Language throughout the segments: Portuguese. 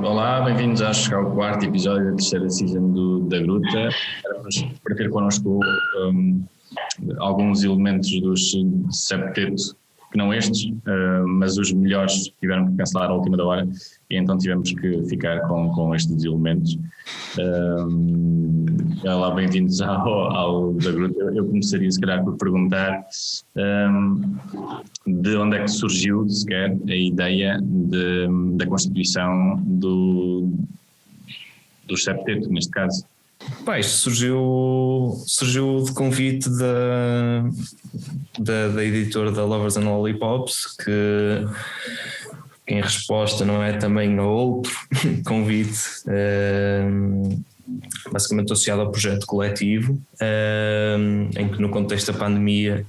Olá, bem-vindos ao quarto episódio da terceira season da Gruta. Para ter connosco alguns elementos dos septeto, que não estes, mas os melhores tiveram que cancelar à última da hora e então tivemos que ficar com estes elementos. Olá, bem-vindos ao da Gruta. Eu começaria se calhar por perguntar de onde é que surgiu sequer a ideia da constituição do septeto, neste caso. Isto surgiu de convite da editora da Lovers and Lollipops, que em resposta não é também a outro convite, basicamente associado ao projeto coletivo, em que no contexto da pandemia,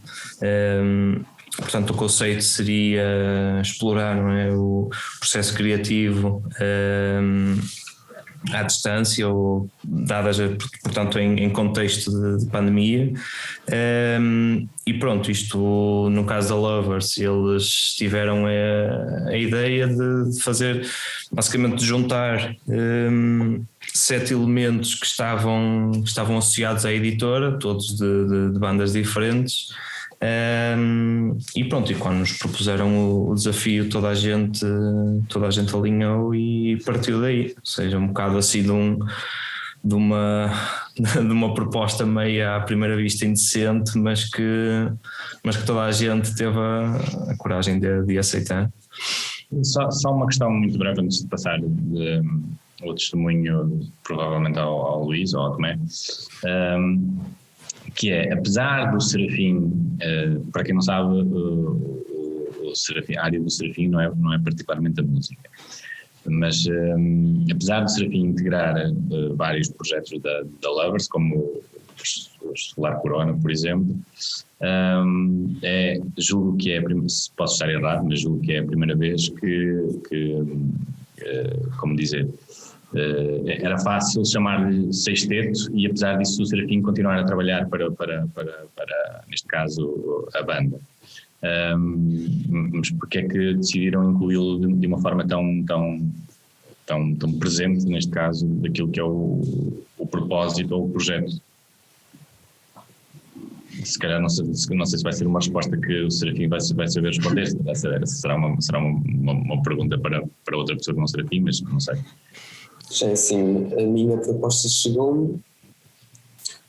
portanto o conceito seria explorar, não é, o processo criativo à distância, ou dadas, portanto, em contexto de pandemia. E pronto, isto no caso da Lovers, eles tiveram a ideia de fazer, basicamente, de juntar 7 elementos que estavam associados à editora, todos de bandas diferentes. E pronto, e quando nos propuseram o desafio, toda a gente alinhou e partiu daí. Ou seja, um bocado assim de uma proposta meio à primeira vista indecente, mas que toda a gente teve a coragem de aceitar. Só uma questão muito breve antes de passar o testemunho provavelmente ao Luís ou ao Tomé. Que é, apesar do Serafim, para quem não sabe, o Serafim, a área do Serafim não é particularmente a música, mas apesar do Serafim integrar vários projetos da Lovers, como o Solar Corona, por exemplo, julgo que posso estar errado, mas julgo que é a primeira vez que como dizer, era fácil chamar-lhe sexteto e apesar disso o Serafim continuar a trabalhar para neste caso, a banda. Mas porque é que decidiram incluí-lo de uma forma tão presente, neste caso, daquilo que é o propósito ou o projeto? Se calhar não sei se vai ser uma resposta que o Serafim vai saber responder, será uma pergunta para outra pessoa que não Serafim, mas não sei. Já é assim, a minha proposta chegou-me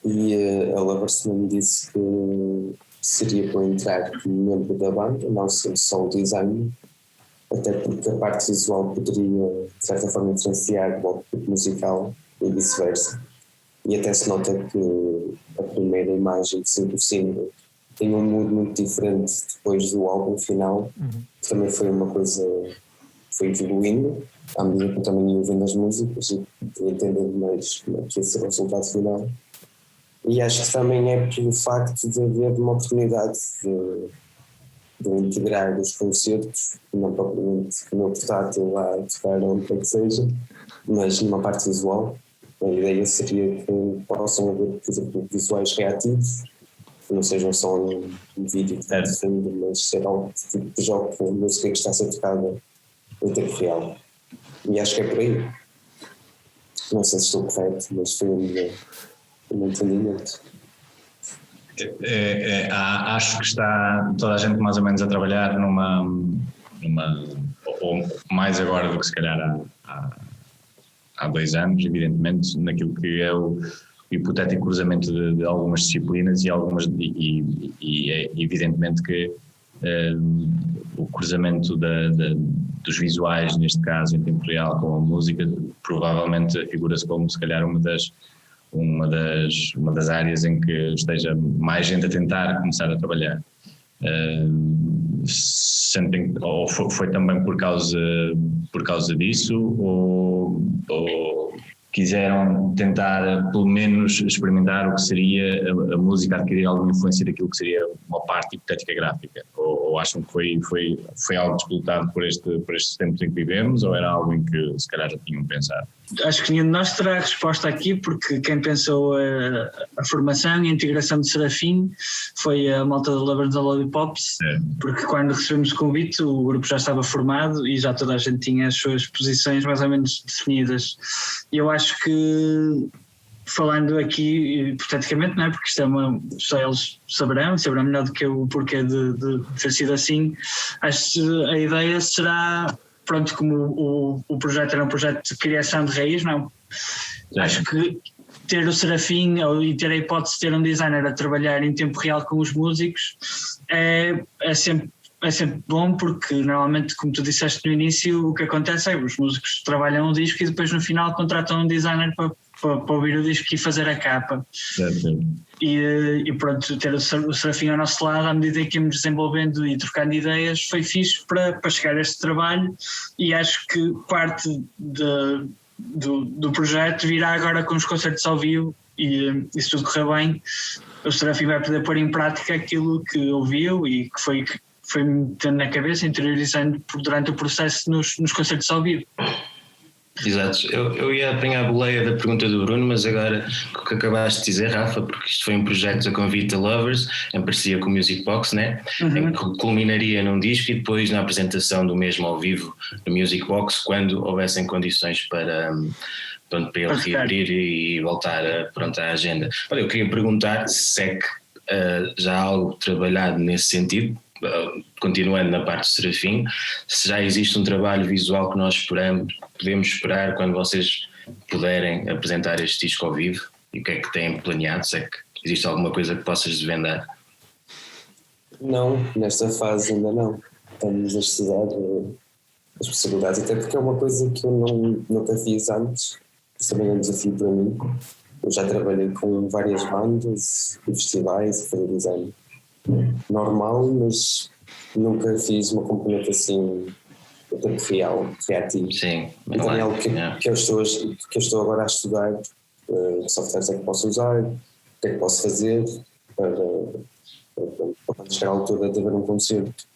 e a Lovers me disse que seria para entrar como membro da banda, não sendo só o design, até porque a parte visual poderia de certa forma influenciar o output musical e vice-versa. E até se nota que a primeira imagem de sempre single tem um mood muito diferente depois do álbum final, que também foi uma coisa que foi evoluindo à medida que eu também ia ouvindo as músicas e entendendo mais como é que ia ser o resultado final. E acho que também é pelo facto de haver uma oportunidade de integrar os concertos, não propriamente no portátil lá a tocar onde quer que seja, mas numa parte visual. A ideia seria que possam haver, por exemplo, visuais reativos, que não sejam só um vídeo que está de fundo, mas ser algo tipo de jogo com música que está a ser tocada em tempo real. E acho que é por aí. Não sei se estou correto, mas foi o meu entendimento. Acho que está toda a gente mais ou menos a trabalhar numa ou mais agora do que se calhar há 2 anos, evidentemente, naquilo que é o hipotético cruzamento de algumas disciplinas e é evidentemente que o cruzamento dos visuais, neste caso em tempo real, com a música, provavelmente figura-se como se calhar uma das áreas em que esteja mais gente a tentar começar a trabalhar. Ou foi também por causa disso ou quiseram tentar pelo menos experimentar o que seria a música, adquirir alguma influência daquilo que seria uma parte hipotética gráfica, ou ou acham que foi algo disputado por estes tempos em que vivemos, ou era algo em que se calhar já tinham pensado? Acho que nenhum de nós terá a resposta aqui, porque quem pensou a formação e a integração de Serafim foi a malta da Lovers and Lollipops, porque quando recebemos o convite o grupo já estava formado e já toda a gente tinha as suas posições mais ou menos definidas. E eu acho que, falando aqui hipoteticamente, não é? Porque isto só eles saberão melhor do que eu o porquê de ter sido assim. Acho que a ideia será, pronto, como o projeto era um projeto de criação de raiz, não? Acho que ter o Serafim e ter a hipótese de ter um designer a trabalhar em tempo real com os músicos é sempre bom, porque normalmente, como tu disseste no início, o que acontece é que os músicos trabalham um disco e depois no final contratam um designer para ouvir o disco e fazer a capa. E pronto, ter o Serafim ao nosso lado, à medida que íamos desenvolvendo e trocando ideias, foi fixe para chegar a este trabalho, e acho que parte do projeto virá agora com os concertos ao vivo, e se tudo correr bem, o Serafim vai poder pôr em prática aquilo que ouviu e que foi metendo na cabeça, interiorizando durante o processo nos concertos ao vivo. Exato, eu ia apanhar a boleia da pergunta do Bruno, mas agora o que acabaste de dizer, Rafa, porque isto foi um projeto a convite da Lovers, em parceria com o Music Box, né? Em que culminaria num disco e depois na apresentação do mesmo ao vivo no Music Box, quando houvessem condições para ele reabrir e voltar à agenda. Olha, eu queria perguntar se é que já há algo trabalhado nesse sentido, continuando na parte do Serafim, se já existe um trabalho visual que nós podemos esperar quando vocês puderem apresentar este disco ao vivo, e o que é que têm planeado, se é que existe alguma coisa que possas desvendar? Não, nesta fase ainda não. Estamos a estudar as possibilidades, até porque é uma coisa que eu nunca fiz antes, isso também é um desafio para mim. Eu já trabalhei com várias bandas e festivais a fazer design normal, mas nunca fiz uma componente assim a tempo real, criativo. Sim, e também é algo que eu estou agora a estudar, que softwares é que posso usar, o que é que posso fazer para quando chegar à altura de haver um concerto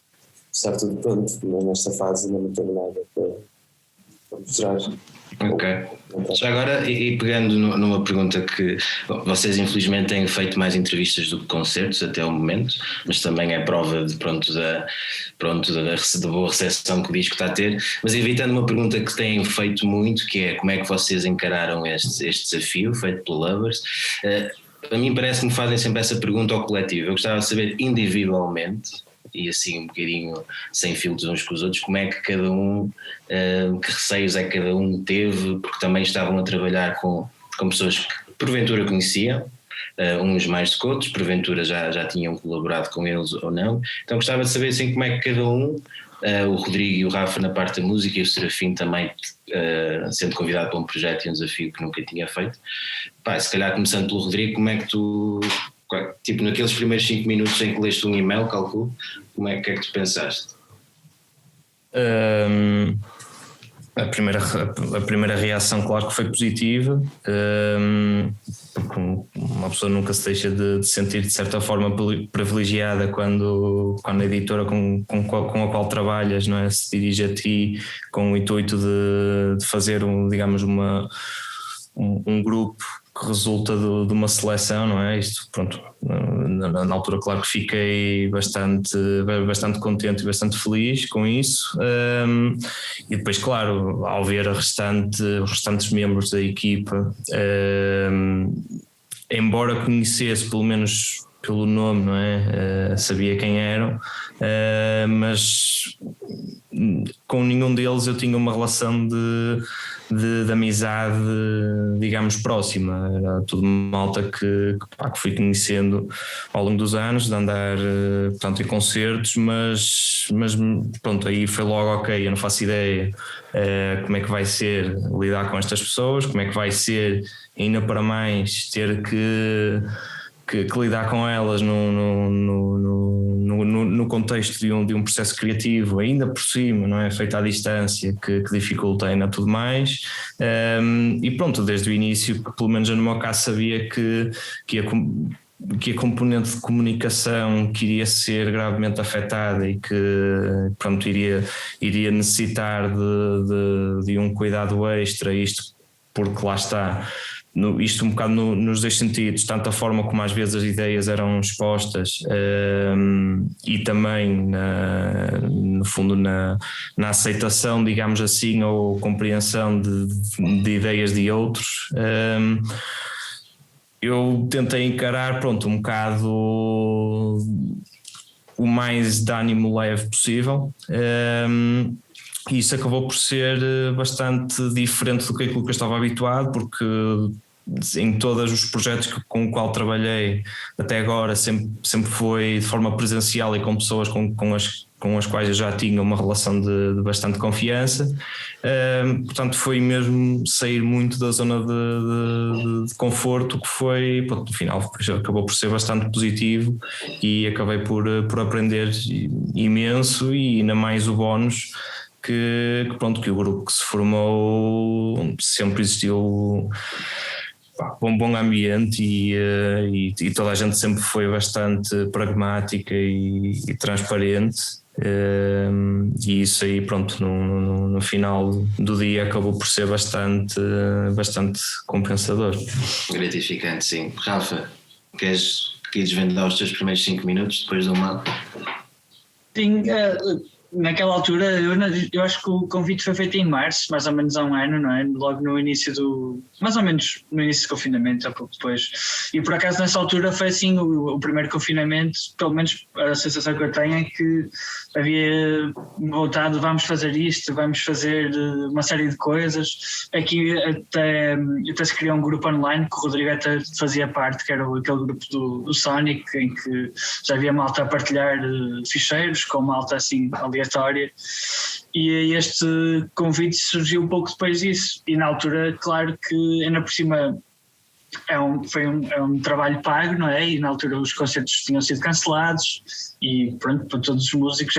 estar tudo pronto, mas nesta fase ainda não tenho nada para mostrar. Ok. Já agora, e pegando numa pergunta que vocês infelizmente têm feito mais entrevistas do que concertos até o momento, mas também é prova da boa recepção que o disco está a ter, mas evitando uma pergunta que têm feito muito, que é como é que vocês encararam este desafio feito pela Lovers. A mim parece que me fazem sempre essa pergunta ao coletivo. Eu gostava de saber individualmente, e assim um bocadinho sem filtros uns com os outros, como é que cada um, que receios é que cada um teve, porque também estavam a trabalhar com pessoas que porventura conheciam, uns mais do que outros, porventura já tinham colaborado com eles ou não. Então gostava de saber assim como é que cada um, o Rodrigo e o Rafa na parte da música e o Serafim também sendo convidado para um projeto e um desafio que nunca tinha feito. Se calhar começando pelo Rodrigo, como é que tu, tipo naqueles primeiros 5 minutos em que leste um e-mail, calculo, o que é que tu pensaste? A primeira reação, claro que foi positiva, porque uma pessoa nunca se deixa de sentir de certa forma privilegiada quando a editora com a qual trabalhas, não é, se dirige a ti com o intuito de fazer um grupo que resulta de uma seleção, não é? Isto, pronto, na altura claro que fiquei bastante contente e bastante feliz com isso, e depois claro, ao ver os restantes membros da equipa, embora conhecesse pelo menos pelo nome, não é? Sabia quem eram, mas com nenhum deles eu tinha uma relação de amizade, digamos, próxima. Era tudo malta que fui conhecendo ao longo dos anos, de andar, portanto, em concertos, mas pronto, aí foi logo ok, eu não faço ideia como é que vai ser lidar com estas pessoas, como é que vai ser, ainda para mais, ter que lidar com elas no contexto de um processo criativo, ainda por cima, não é? Feito à distância, que dificulta ainda tudo mais. E pronto, desde o início, pelo menos eu no meu caso sabia que que a componente de comunicação que iria ser gravemente afetada e que, pronto, iria necessitar de um cuidado extra, isto porque lá está, isto um bocado nos dois sentidos, tanto a forma como às vezes as ideias eram expostas e também no fundo na aceitação, digamos assim, ou compreensão de ideias de outros. Eu tentei encarar, pronto, um bocado o mais de ânimo leve possível. E isso acabou por ser bastante diferente do que aquilo que eu estava habituado, porque em todos os projetos com o qual trabalhei até agora sempre foi de forma presencial e com pessoas com as quais eu já tinha uma relação de bastante confiança. Portanto foi mesmo sair muito da zona de conforto, que foi, no final acabou por ser bastante positivo e acabei por aprender imenso, e ainda mais o bónus que o grupo que se formou sempre existiu um bom ambiente e toda a gente sempre foi bastante pragmática e transparente, e isso aí, pronto, no final do dia acabou por ser bastante compensador. Gratificante, sim. Rafa, queres desvendar os teus primeiros 5 minutos depois do mal? Sim, naquela altura eu acho que o convite foi feito em março, mais ou menos há um ano, não é? Logo no início mais ou menos no início do confinamento, há pouco depois. E por acaso nessa altura foi assim o primeiro confinamento, pelo menos a sensação que eu tenho é que havia voltado, vamos fazer isto, vamos fazer uma série de coisas. Aqui até se criou um grupo online que o Rodrigo até fazia parte, que era aquele grupo do Sonic, em que já havia malta a partilhar ficheiros com malta assim aleatória, e este convite surgiu um pouco depois disso, e na altura, claro que ainda por cima é um trabalho pago, não é? E na altura os concertos tinham sido cancelados e pronto, para todos os músicos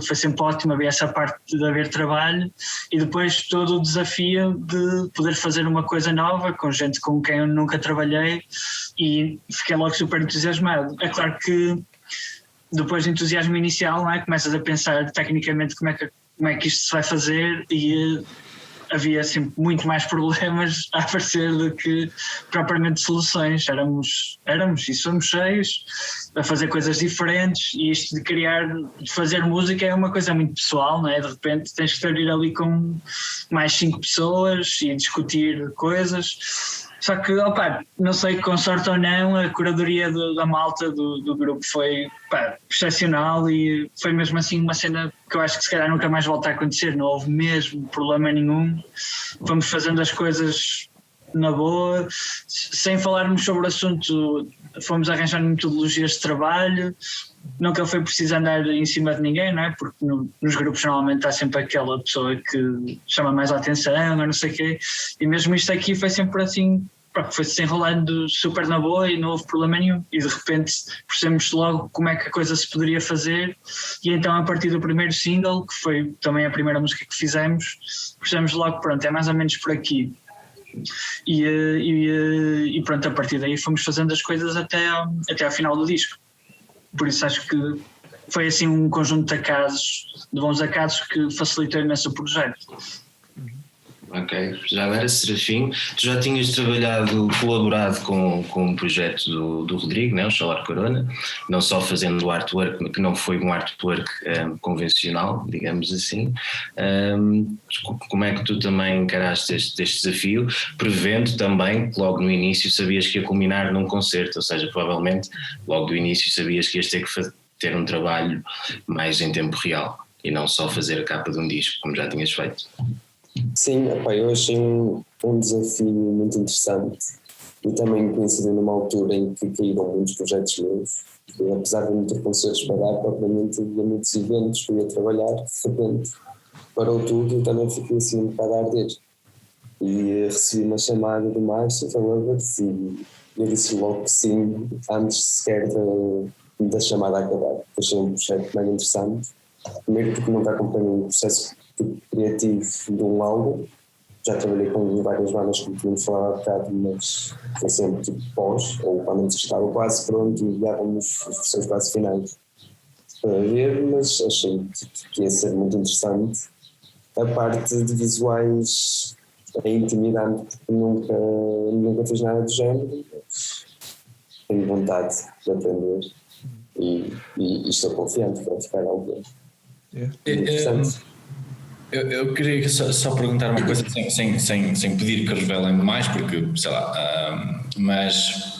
foi sempre ótimo haver essa parte de haver trabalho, e depois todo o desafio de poder fazer uma coisa nova com gente com quem eu nunca trabalhei, e fiquei logo super entusiasmado. É claro que depois do entusiasmo inicial, não é? Começas a pensar tecnicamente como é que isto se vai fazer, e havia sempre muito mais problemas a aparecer do que propriamente soluções. Éramos e somos cheios a fazer coisas diferentes, e isto de fazer música é uma coisa muito pessoal, não é? De repente tens que estar ali com mais 5 pessoas e discutir coisas. Só que, não sei, com sorte ou não, a curadoria da malta do grupo foi excepcional, e foi mesmo assim uma cena que eu acho que se calhar nunca mais volta a acontecer. Não houve mesmo problema nenhum, fomos fazendo as coisas na boa, sem falarmos sobre o assunto, fomos arranjando metodologias de trabalho. Nunca foi preciso andar em cima de ninguém, não é? Porque nos grupos normalmente há sempre aquela pessoa que chama mais a atenção, não sei o quê, e mesmo isto aqui foi sempre assim, foi-se enrolando super na boa e não houve problema nenhum, e de repente percebemos logo como é que a coisa se poderia fazer, e então a partir do primeiro single, que foi também a primeira música que fizemos, percebemos logo, pronto, é mais ou menos por aqui. E pronto, a partir daí fomos fazendo as coisas até ao final do disco. Por isso acho que foi assim um conjunto de bons acasos que facilitou imenso o projeto. Ok, já agora, Serafim, tu já tinhas colaborado com um projeto do Rodrigo, né, o Solar Corona, não só fazendo o artwork, que não foi um artwork convencional, digamos assim. Como é que tu também encaraste este desafio, prevendo também que logo no início sabias que ia culminar num concerto, ou seja, provavelmente logo do início sabias que ias ter um trabalho mais em tempo real e não só fazer a capa de um disco, como já tinhas feito? Sim, eu achei um desafio muito interessante, e também coincidiu numa altura em que caíram muitos projetos meus, e apesar de não ter concertos para dar, propriamente havia muitos eventos que eu ia trabalhar, de repente parou tudo e também fiquei assim um bocado a arder. E recebi uma chamada do Márcio da Lovers e eu disse logo que sim, antes sequer da chamada acabar. Achei um projeto bem interessante, primeiro porque nunca acompanhei um processo criativo de um álbum, já trabalhei com várias bandas, como tínhamos falado há bocado, mas foi sempre tipo pós, ou quando a música estava quase pronto e dávamos as versões quase finais para ver, mas achei que ia ser muito interessante. A parte de visuais é intimidante, porque nunca fiz nada do género, tenho vontade de aprender e estou confiante para ficar algo interessante. Eu queria só perguntar uma coisa sem pedir que revelem mais, porque sei lá, mas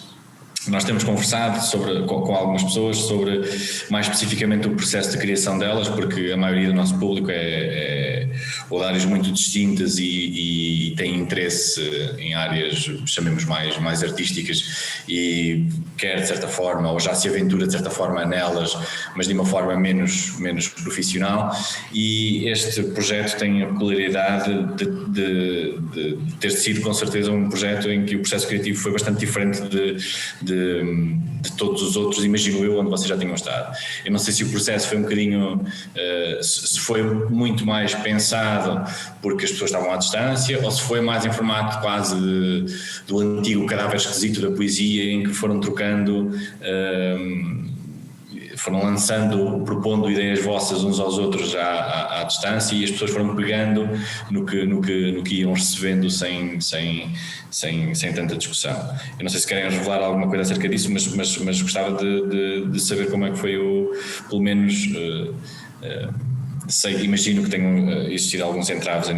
nós temos conversado com algumas pessoas sobre mais especificamente o processo de criação delas, porque a maioria do nosso público é ou de áreas muito distintas e tem interesse em áreas, chamemos mais artísticas, e quer de certa forma, ou já se aventura de certa forma nelas, mas de uma forma menos profissional, e este projeto tem a peculiaridade de ter sido com certeza um projeto em que o processo criativo foi bastante diferente de todos os outros, imagino eu, onde vocês já tinham estado. Eu não sei se o processo foi um bocadinho, se foi muito mais pensado porque as pessoas estavam à distância, ou se foi mais em formato quase do antigo cadáver esquisito da poesia, em que foram trocando, foram lançando, propondo ideias vossas uns aos outros à distância, e as pessoas foram pegando no que iam recebendo sem tanta discussão. Eu não sei se querem revelar alguma coisa acerca disso, mas gostava de saber como é que foi pelo menos, imagino que tenham existido alguns entraves a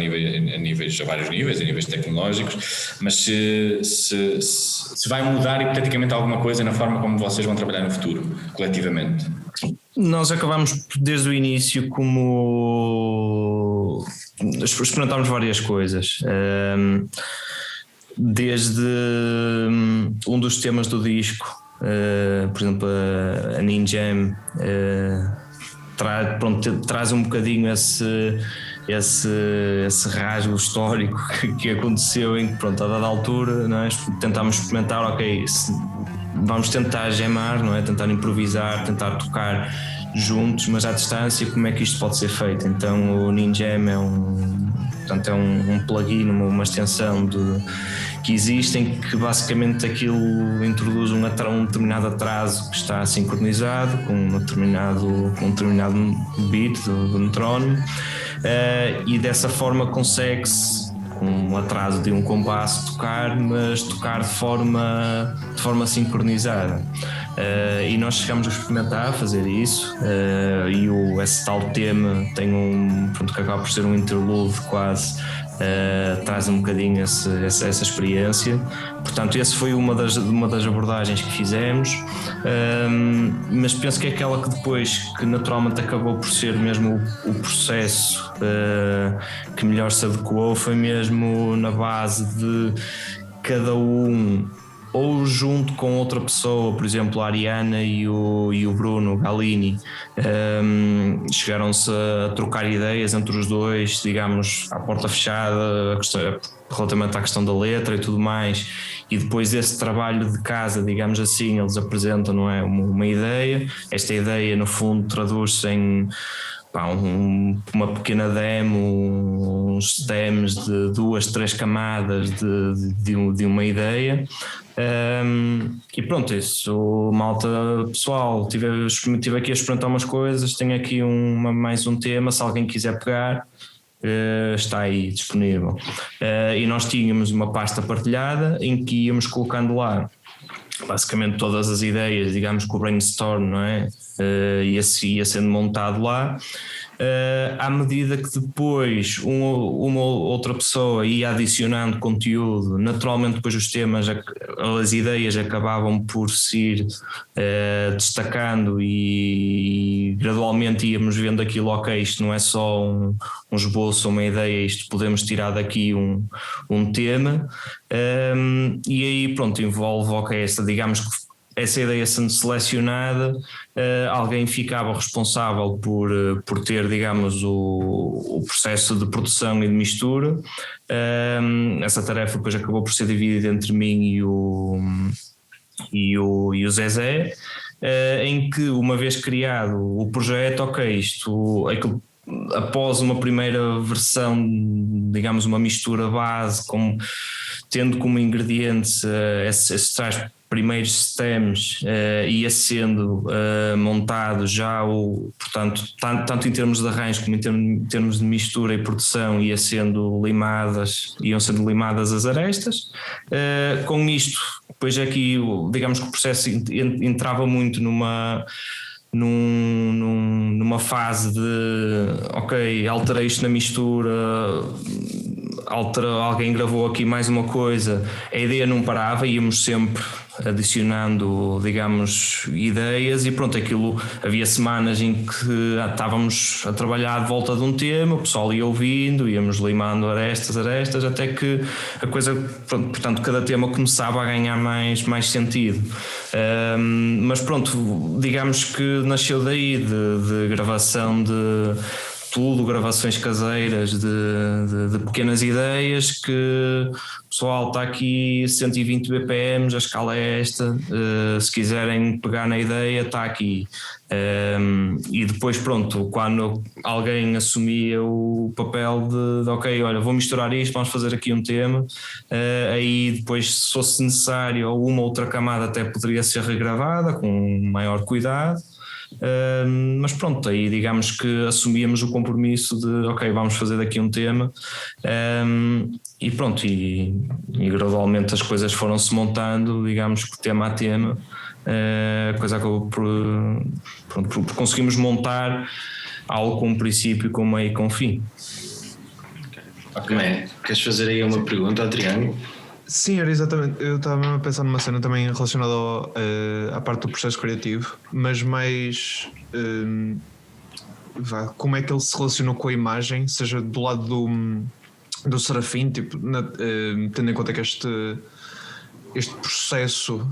vários níveis, a níveis tecnológicos, mas se vai mudar hipoteticamente alguma coisa na forma como vocês vão trabalhar no futuro, coletivamente. Nós acabámos desde o início como experimentámos várias coisas, desde um dos temas do disco, por exemplo a Ninjam, traz um bocadinho esse rasgo histórico que aconteceu, em que pronto, a dada altura, não é, tentámos experimentar, ok, vamos tentar gemar, não é, tentar improvisar, tentar tocar juntos, mas à distância, como é que isto pode ser feito? Então o Ninjam é um plugin, uma extensão que existe, em que basicamente aquilo introduz um determinado atraso que está sincronizado com um determinado beat do metrónomo, e dessa forma consegue-se, com um atraso de um compasso, mas tocar de forma sincronizada. E nós chegamos a experimentar fazer isso, e esse tal tema tem que acaba por ser um interlude quase, traz um bocadinho essa experiência. Portanto, essa foi uma das abordagens que fizemos, mas penso que é aquela que depois, que naturalmente acabou por ser mesmo o processo que melhor se adequou, foi mesmo na base de cada um, ou junto com outra pessoa, por exemplo a Ariana e o Bruno Galini, chegaram-se a trocar ideias entre os dois, digamos, à porta fechada, relativamente à questão da letra e tudo mais, e depois desse trabalho de casa, digamos assim, eles apresentam, não é, uma ideia. Esta ideia no fundo traduz-se em uma pequena demo, uns stems de 2-3 camadas de uma ideia, e pronto, isso, malta pessoal, estive aqui a experimentar umas coisas, tenho aqui mais um tema, se alguém quiser pegar, está aí disponível. E nós tínhamos uma pasta partilhada em que íamos colocando lá basicamente todas as ideias, digamos que o brainstorm, não é? Ia sendo montado lá, à medida que depois uma outra pessoa ia adicionando conteúdo. Naturalmente depois os temas, as ideias acabavam por se ir destacando, e gradualmente íamos vendo aquilo, ok, isto não é só um esboço, uma ideia, isto podemos tirar daqui um tema, e aí pronto, envolve, ok, digamos que essa ideia sendo selecionada, alguém ficava responsável por ter, digamos, o processo de produção e de mistura. Essa tarefa depois acabou por ser dividida entre mim e o Zezé, em que, uma vez criado o projeto, ok, após uma primeira versão, digamos uma mistura base, tendo como ingredientes esses tais primeiros stems, ia sendo montado já portanto, tanto em termos de arranjo como em termos de mistura e produção, iam sendo limadas as arestas. Com isto, depois aqui, digamos que o processo entrava muito numa fase de ok, alterei isto na mistura, alguém gravou aqui mais uma coisa, a ideia não parava, íamos sempre adicionando, digamos, ideias e pronto, aquilo, havia semanas em que estávamos a trabalhar de volta de um tema, o pessoal ia ouvindo, íamos limando arestas, até que a coisa, pronto, portanto, cada tema começava a ganhar mais sentido. Mas pronto, digamos que nasceu daí de gravação de tudo, gravações caseiras de pequenas ideias, que o pessoal está aqui 120 BPM, a escala é esta, se quiserem pegar na ideia está aqui. E depois pronto, quando alguém assumia o papel de ok, olha, vou misturar isto, vamos fazer aqui um tema, aí depois, se fosse necessário, uma outra camada até poderia ser regravada com maior cuidado. Mas pronto, aí digamos que assumíamos o compromisso de ok, vamos fazer daqui um tema, e pronto, e gradualmente as coisas foram-se montando, digamos que tema a tema, a coisa acabou por conseguimos montar algo com um princípio, com meio e com fim. Okay. Queres fazer aí uma pergunta ao Triângulo? Sim, era exatamente. Eu estava mesmo a pensar numa cena também relacionada à parte do processo criativo, mas mais como é que ele se relacionou com a imagem, seja do lado do Serafim, tipo, tendo em conta que este processo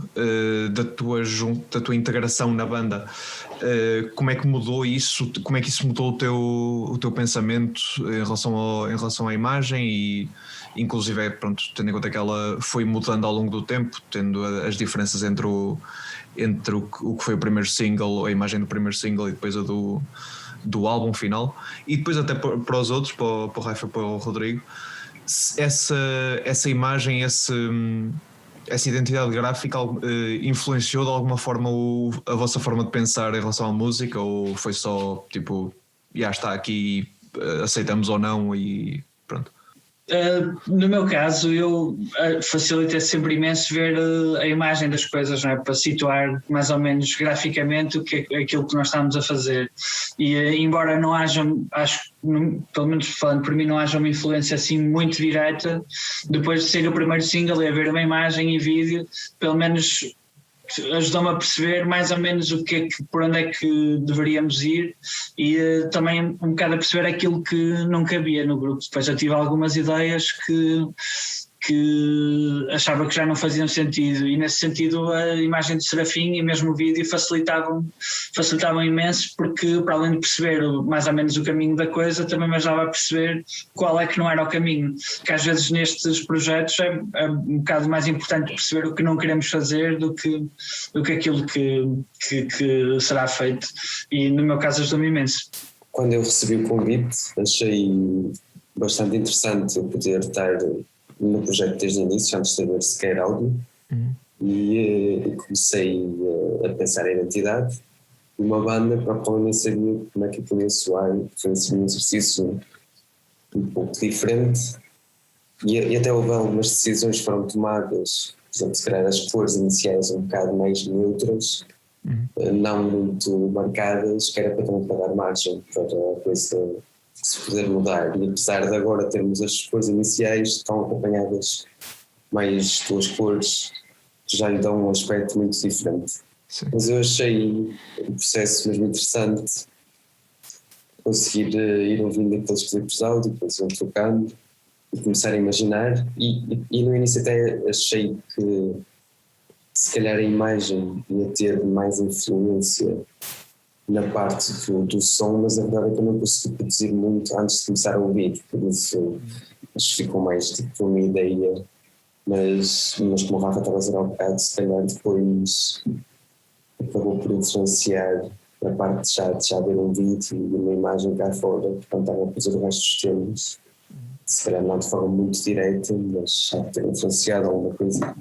da tua integração na banda, como é que mudou isso? Como é que isso mudou o teu pensamento em relação à imagem e inclusive, pronto, tendo em conta que ela foi mudando ao longo do tempo, tendo as diferenças entre o que foi o primeiro single, a imagem do primeiro single e depois a do álbum final, e depois até para os outros, para o Rafa e para o Rodrigo, essa imagem, essa identidade gráfica influenciou de alguma forma a vossa forma de pensar em relação à música, ou foi só tipo, já está aqui, aceitamos ou não e pronto? No meu caso, eu facilita sempre imenso ver a imagem das coisas, não é? Para situar mais ou menos graficamente aquilo que nós estamos a fazer. E embora não haja, pelo menos falando por mim, não haja uma influência assim muito direta, depois de sair o primeiro single e haver uma imagem e vídeo, pelo menos ajudou-me a perceber mais ou menos por onde é que deveríamos ir, e também um bocado a perceber aquilo que não cabia no grupo. Depois já tive algumas ideias que achava que já não faziam sentido, e nesse sentido a imagem de Serafim e mesmo o vídeo facilitavam imenso, porque para além de perceber mais ou menos o caminho da coisa, também me ajudava a perceber qual é que não era o caminho, que às vezes nestes projetos é um bocado mais importante perceber o que não queremos fazer do que aquilo que será feito, e no meu caso ajudou-me imenso. Quando eu recebi o convite, achei bastante interessante eu poder estar no projeto desde o início, antes de haver sequer áudio, e comecei a pensar em identidade de uma banda para a qual eu nem sabia como é que eu podia soar. Foi um exercício um pouco diferente, e até houve algumas decisões que foram tomadas, por exemplo, se calhar as cores iniciais um bocado mais neutras, não muito marcadas, que era para também dar margem para a coisa se poder mudar, e apesar de agora termos as cores iniciais, estão acompanhadas mais duas cores que já lhe dão um aspecto muito diferente. Sim. Mas eu achei o processo mesmo interessante, conseguir ir ouvindo aqueles clipes de áudio, depois iam trocando e começar a imaginar, e no início até achei que se calhar a imagem ia ter mais influência na parte do som, mas a verdade é que eu não consegui produzir muito antes de começar a ouvir, por isso acho que ficou mais tipo uma ideia, mas como o Rafa estava a dizer há um bocado, se calhar depois acabou por influenciar na parte de já ver um vídeo e uma imagem cá fora, portanto estava a fazer o resto dos temas, se calhar não de forma muito direta, mas já ter influenciado alguma coisa.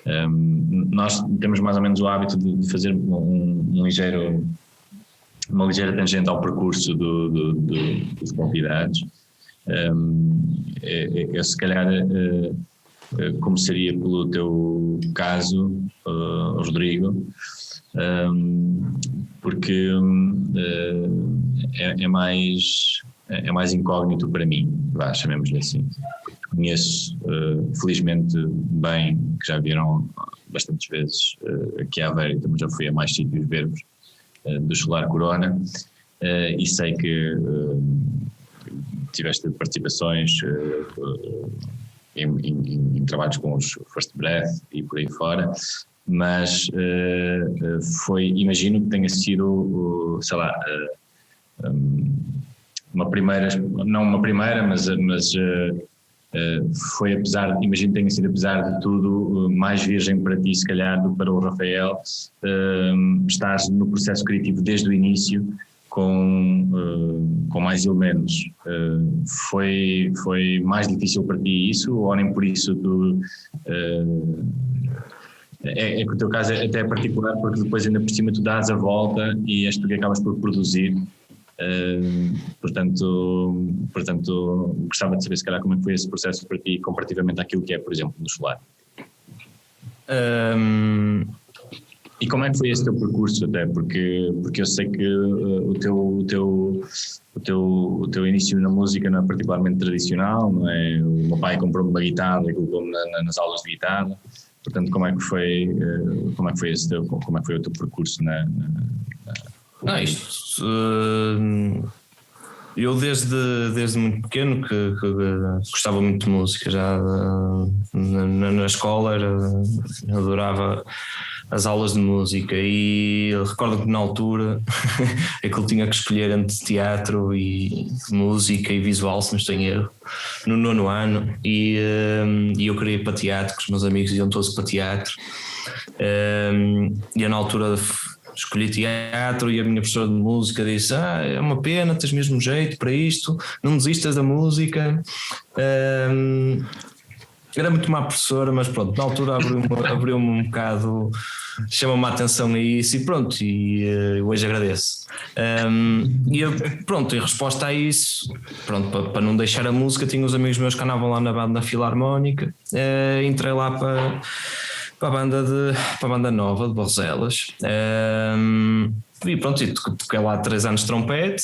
Nós temos mais ou menos o hábito de fazer uma ligeira tangente ao percurso dos convidados. Eu se calhar começaria pelo teu caso, Rodrigo, porque é mais incógnito para mim, chamemos-lhe assim. Conheço felizmente bem, que já vieram bastantes vezes aqui a Aveiro, também já fui a mais sítios ver-vos, do Solar Corona, e sei que tiveste participações em trabalhos com os First Breath e por aí fora, mas imagino que tenha sido, sei lá, não uma primeira, mas foi imagino que tenha sido, apesar de tudo, mais virgem para ti, se calhar, do que para o Rafael. Estás no processo criativo desde o início, com mais elementos. Foi mais difícil para ti isso, ou nem por isso tu... É que o teu caso é até particular, porque depois ainda por cima tu dás a volta e és tu que acabas por produzir. Portanto, gostava de saber se calhar como é que foi esse processo para ti comparativamente àquilo que é, por exemplo, no Solar. E como é que foi esse teu percurso até? Porque eu sei que o teu início na música não é particularmente tradicional, não é? O meu pai comprou-me uma guitarra e colocou-me nas aulas de guitarra. Portanto, como é que foi o teu percurso eu desde muito pequeno que gostava muito de música, já na escola adorava as aulas de música, e recordo que na altura aquilo tinha que escolher entre teatro e música e visual, se não estou em erro, no 9º ano, e eu queria ir para teatro, que os meus amigos iam todos para teatro, e eu na altura escolhi teatro, e a minha professora de música disse: é uma pena, tens mesmo jeito para isto, não desistas da música. Era muito má professora, mas pronto, na altura abriu-me um bocado, chamou-me a atenção a isso, e pronto, e hoje agradeço. E eu, pronto, em resposta a isso, pronto, para não deixar a música, tinha os amigos meus que andavam lá na banda Filarmónica, entrei lá para a banda nova de Borzelas, e pronto, toquei lá 3 anos de trompete.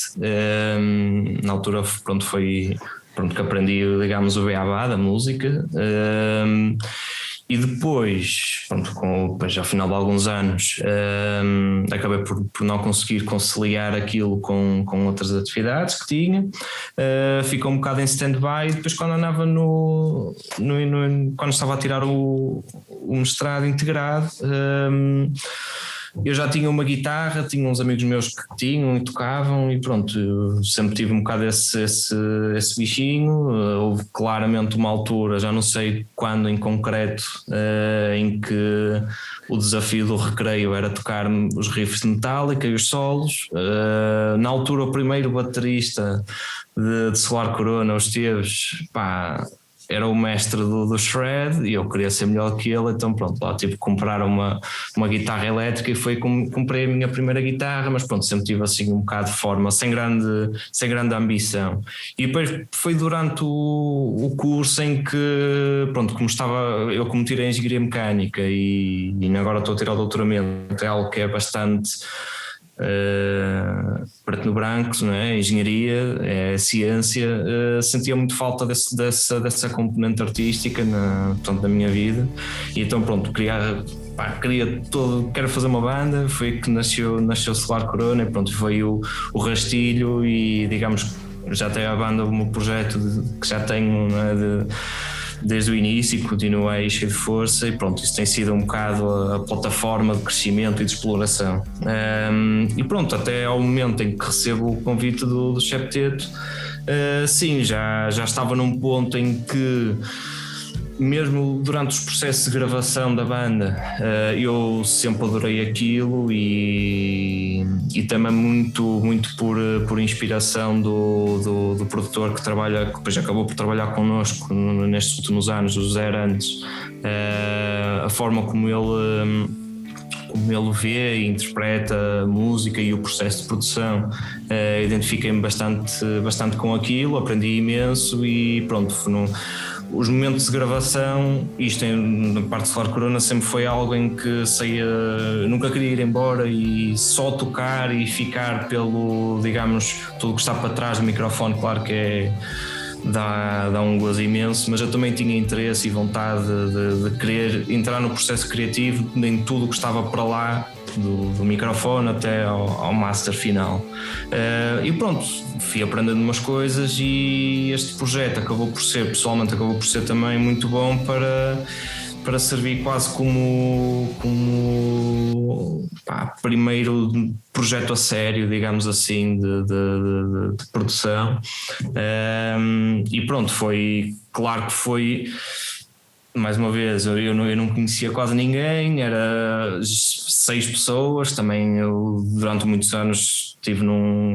Na altura, pronto, foi que aprendi, digamos, o beabá da música, e depois, pronto, ao final de alguns anos, acabei por não conseguir conciliar aquilo com outras atividades que tinha, ficou um bocado em stand-by. Depois, quando andava quando estava a tirar o mestrado integrado, eu já tinha uma guitarra, tinha uns amigos meus que tinham e tocavam, e pronto, eu sempre tive um bocado esse bichinho. Houve claramente uma altura, já não sei quando em concreto, em que o desafio do recreio era tocar os riffs de Metallica e os solos. Na altura, o primeiro baterista de Solar Corona, o Esteves, era o mestre do shred, e eu queria ser melhor que ele, então pronto, lá tive que comprar uma guitarra elétrica, e foi comprei a minha primeira guitarra, mas pronto, sempre tive assim um bocado de forma, sem grande ambição. E depois foi durante o curso em que, pronto, como tirei Engenharia Mecânica e agora estou a tirar o doutoramento, é algo que é bastante preto no branco, não é? Engenharia, é ciência. Sentia muito falta dessa componente artística na minha vida, e então pronto, quero fazer uma banda. Foi que nasceu Solar Corona, e pronto, foi o rastilho, e digamos já tenho a banda, o meu projeto que já tenho, não é, desde o início, e continua aí cheio de força, e pronto, isso tem sido um bocado a plataforma de crescimento e de exploração. E pronto, até ao momento em que recebo o convite do Septeto, sim, já estava num ponto em que mesmo durante os processos de gravação da banda, eu sempre adorei aquilo e também muito por inspiração do produtor que depois acabou por trabalhar connosco nestes últimos anos, o José Arantes, a forma como ele vê e interpreta a música e o processo de produção. Identifiquei-me bastante com aquilo, aprendi imenso e pronto, os momentos de gravação, isto na parte de Solar Corona sempre foi algo em que nunca queria ir embora e só tocar e ficar pelo, digamos, tudo que está para trás do microfone, claro que dá um gozo imenso, mas eu também tinha interesse e vontade de querer entrar no processo criativo em tudo o que estava para lá do microfone até ao master final. E pronto, fui aprendendo umas coisas e este projeto pessoalmente acabou por ser também muito bom para servir quase como primeiro projeto a sério, digamos assim, de produção. E pronto, claro que foi, mais uma vez, eu não conhecia quase ninguém, era 6 pessoas, também eu durante muitos anos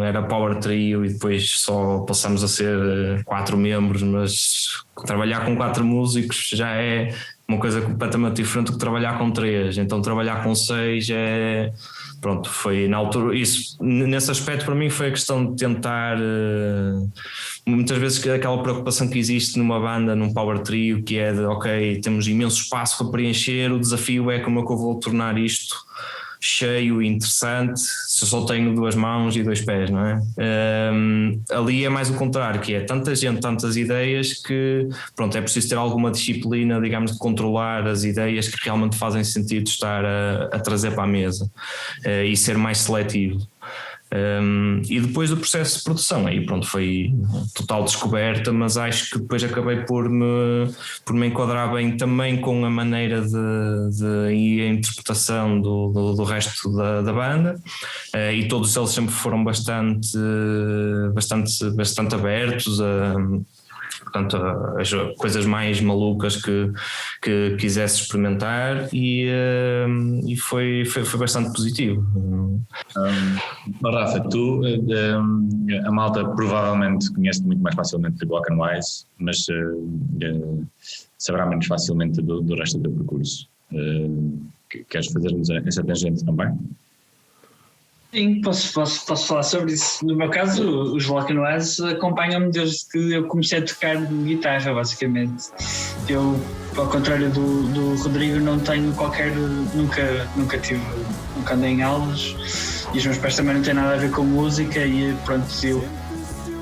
era Power Trio e depois só passamos a ser 4 membros, mas trabalhar com 4 músicos já é uma coisa completamente diferente do que trabalhar com 3, então trabalhar com 6 pronto, foi na altura, isso, nesse aspecto para mim foi a questão de tentar, muitas vezes aquela preocupação que existe numa banda, num power trio, que é de ok, temos imenso espaço para preencher, o desafio é como é que eu vou tornar isto cheio e interessante se eu só tenho 2 mãos e 2 pés, não é? Ali é mais o contrário, que é tanta gente, tantas ideias que pronto, é preciso ter alguma disciplina, digamos, de controlar as ideias que realmente fazem sentido estar a trazer para a mesa e ser mais seletivo. E depois do processo de produção, aí pronto, foi total descoberta, mas acho que depois acabei por me enquadrar bem também com a maneira e a interpretação do resto da banda, e todos eles sempre foram bastante abertos portanto, as coisas mais malucas que quisesse experimentar e foi bastante positivo. Rafa, tu, a malta provavelmente conhece muito mais facilmente de Black and Wise, mas saberá menos facilmente do resto do teu percurso. Queres fazer-nos essa tangente também? Sim, posso falar sobre isso. No meu caso, os Black and Wise acompanham-me desde que eu comecei a tocar guitarra, basicamente. Eu, ao contrário do Rodrigo, não tenho nunca andei em aulas e os meus pais também não têm nada a ver com música e pronto, eu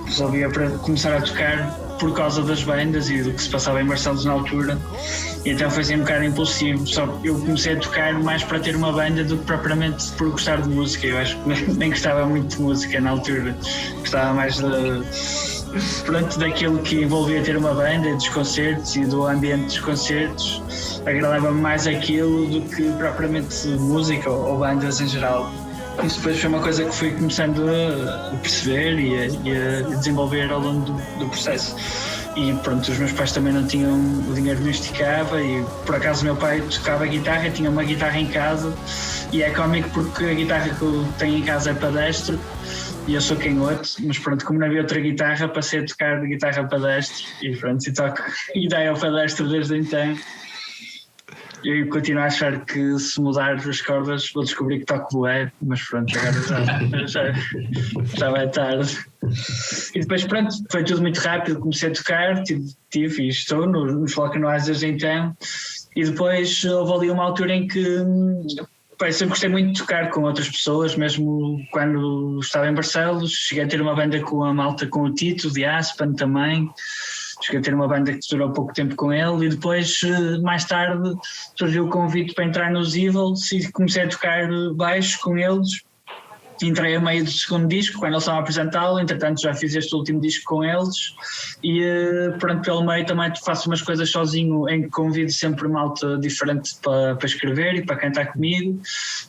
resolvi começar a tocar por causa das bandas e do que se passava em Barcelos na altura, e então foi assim um bocado impulsivo. Só eu comecei a tocar mais para ter uma banda do que propriamente por gostar de música. Eu acho que nem gostava muito de música na altura, gostava mais daquilo que envolvia ter uma banda, dos concertos e do ambiente dos concertos. Agradava-me mais aquilo do que propriamente música ou bandas em geral. Isso depois foi uma coisa que fui começando a perceber e a desenvolver ao longo do processo. E pronto, os meus pais também não tinham, o dinheiro não esticava e por acaso meu pai tocava guitarra, tinha uma guitarra em casa e é cómico porque a guitarra que eu tenho em casa é pedestre e eu sou canhoto, mas pronto, como não havia outra guitarra, passei a tocar de guitarra pedestre e pronto, e toco guitarra ao pedestre desde então. Eu continuo a achar que se mudar as cordas vou descobrir que toco bué, mas pronto, agora já vai tarde. E depois pronto, foi tudo muito rápido, comecei a tocar, tive e estou nos Black and Wise desde então, e depois houve ali uma altura em que eu sempre gostei muito de tocar com outras pessoas, mesmo quando estava em Barcelos, cheguei a ter uma banda com a malta, com o Tito, de Aspen também. Cheguei a ter uma banda que durou pouco tempo com ele e depois, mais tarde, surgiu o convite para entrar nos Evils e comecei a tocar baixo com eles entrei a meio do segundo disco, quando eles estavam a apresentá-lo. Entretanto já fiz este último disco com eles e pronto, pelo meio também faço umas coisas sozinho em que convido sempre malta diferente para escrever e para cantar comigo.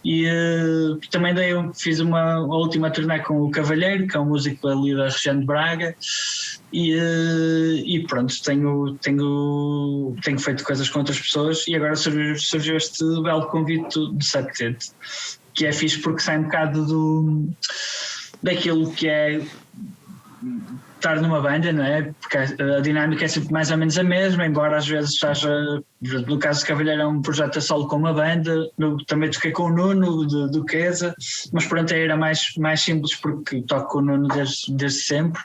E também fiz uma última turnê com o Cavalheiro, que é um músico ali da região de Braga. E pronto, tenho feito coisas com outras pessoas e agora surgiu este belo convite do Septeto, que é fixe porque sai um bocado daquilo que é estar numa banda, não é? Porque a dinâmica é sempre mais ou menos a mesma, embora às vezes seja, no caso de Cavalheiro é um projeto a solo com uma banda, também toquei com o Nuno do Queza, mas pronto, era mais simples porque toco com o Nuno desde sempre,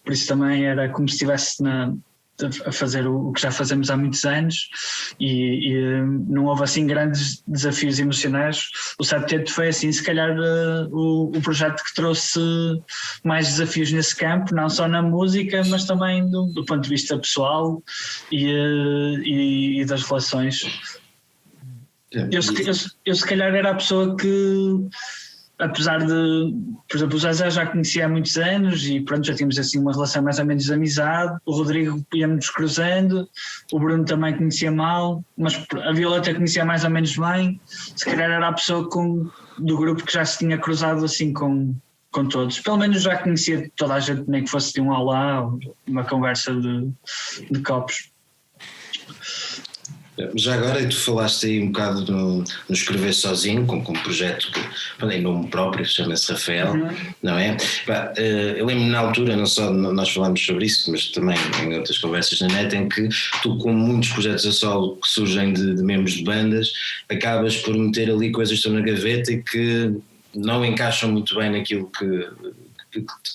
por isso também era como se estivesse a fazer o que já fazemos há muitos anos e não houve assim grandes desafios emocionais. O Septeto foi assim, se calhar o projeto que trouxe mais desafios nesse campo, não só na música, mas também do ponto de vista pessoal e das relações. Eu se calhar era a pessoa que, apesar de, por exemplo, o Zezé já conhecia há muitos anos e pronto, já tínhamos assim uma relação mais ou menos de amizade, o Rodrigo íamos cruzando, o Bruno também conhecia mal, mas a Violeta conhecia mais ou menos bem. Se calhar era a pessoa do grupo que já se tinha cruzado assim com todos, pelo menos já conhecia toda a gente, nem que fosse de um olá ou uma conversa de copos. Já agora, tu falaste aí um bocado no escrever sozinho, com um projeto que em nome próprio, chama-se Rafael, não é? Eu lembro-me na altura, não só nós falámos sobre isso, mas também em outras conversas na net, em que tu, com muitos projetos a solo que surgem de membros de bandas, acabas por meter ali coisas que estão na gaveta e que não encaixam muito bem naquilo que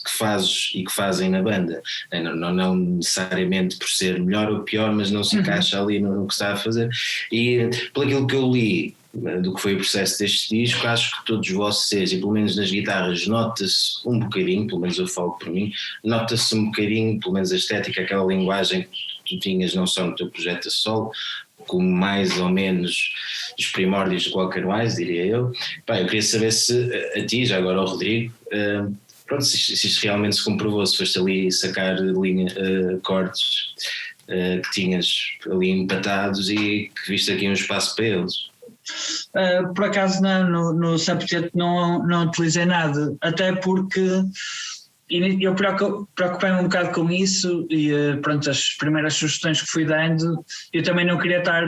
fazes e que fazem na banda, não necessariamente por ser melhor ou pior, mas não se encaixa ali no que está a fazer. E pelo aquilo que eu li do que foi o processo deste disco, acho que todos vocês, e pelo menos nas guitarras, nota-se um bocadinho, pelo menos eu falo por mim, nota-se um bocadinho, pelo menos a estética, aquela linguagem que tu tinhas não só no teu projeto a solo, como mais ou menos os primórdios de qualquer mais, diria eu. Eu queria saber se a ti, já agora ao Rodrigo, pronto, se isto realmente se comprovou, se foste ali sacar acordes que tinhas ali empatados e que viste aqui um espaço para eles. Por acaso no Septeto não utilizei nada, até porque eu preocupei-me um bocado com isso e pronto, as primeiras sugestões que fui dando, eu também não queria estar